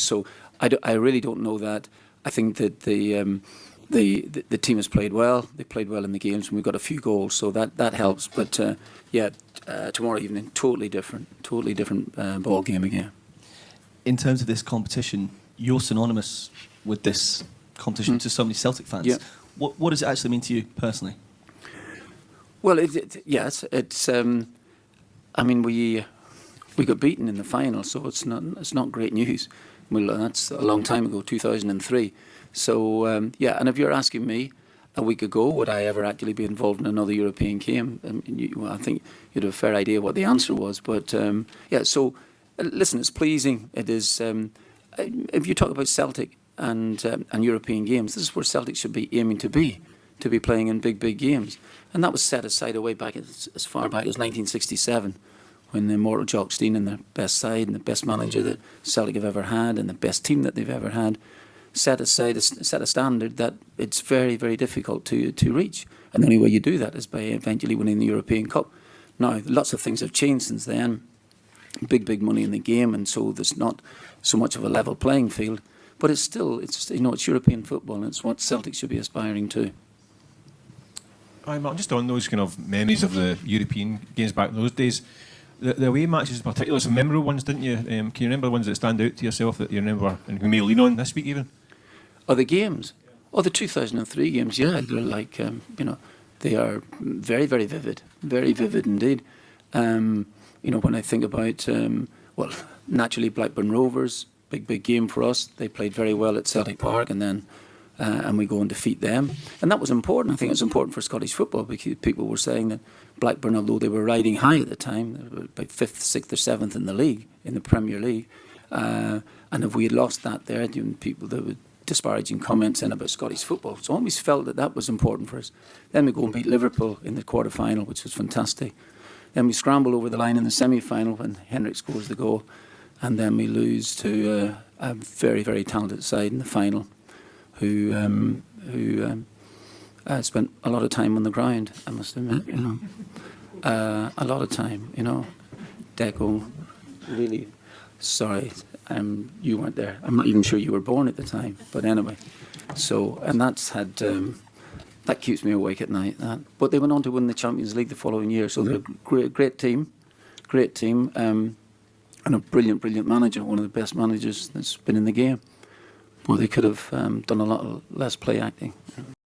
So I really don't know that. I think that the team has played well. They played well in the games, and we got a few goals, so that helps. But tomorrow evening, totally different ball game again. In terms of this competition, you're synonymous with this competition to so many Celtic fans. Yeah. What does it actually mean to you personally? Well, yes, it's. I mean, we got beaten in the final, so it's not great news. Well, that's a long time ago, 2003. So and if you're asking me, a week ago, would I ever actually be involved in another European game? I think you'd have a fair idea what the answer was. But so listen, it's pleasing. It is. If you talk about Celtic and European games, this is where Celtic should be aiming to be playing in big games. And that was set aside away back as far back as 1967, when the immortal Jock Stein and the best side and the best manager that Celtic have ever had and the best team that they've ever had set a standard that it's very, very difficult to reach. And the only way you do that is by eventually winning the European Cup. Now, lots of things have changed since then. Big money in the game, and so there's not so much of a level playing field. But it's still, it's European football, and it's what Celtic should be aspiring to. I'm just on those kind of memories of the European games back in those days. The away matches in particular, some memorable ones, didn't you? Can you remember the ones that stand out to yourself that you remember and we may lean on this week even? Oh, the games? Oh, the 2003 games, yeah. They're like, they are very, very vivid indeed. When I think about, naturally Blackburn Rovers, big game for us. They played very well at Celtic Park, and then and we go and defeat them. And that was important. I think it was important for Scottish football, because people were saying that Blackburn, although they were riding high at the time, they were about 5th, 6th or 7th in the league, in the Premier League. And if we had lost that there, people that were disparaging comments in about Scottish football. So I always felt that was important for us. Then we go and beat Liverpool in the quarter-final, which was fantastic. Then we scramble over the line in the semi-final when Henrik scores the goal. And then we lose to a very, very talented side in the final, who spent a lot of time on the ground, I must admit, a lot of time, Deco, really, sorry, you weren't there. I'm not even sure you were born at the time, but anyway. So, and that keeps me awake at night. But they went on to win the Champions League the following year, so they're a great team, and a brilliant manager, one of the best managers that's been in the game. Well, they could have done a lot less play acting.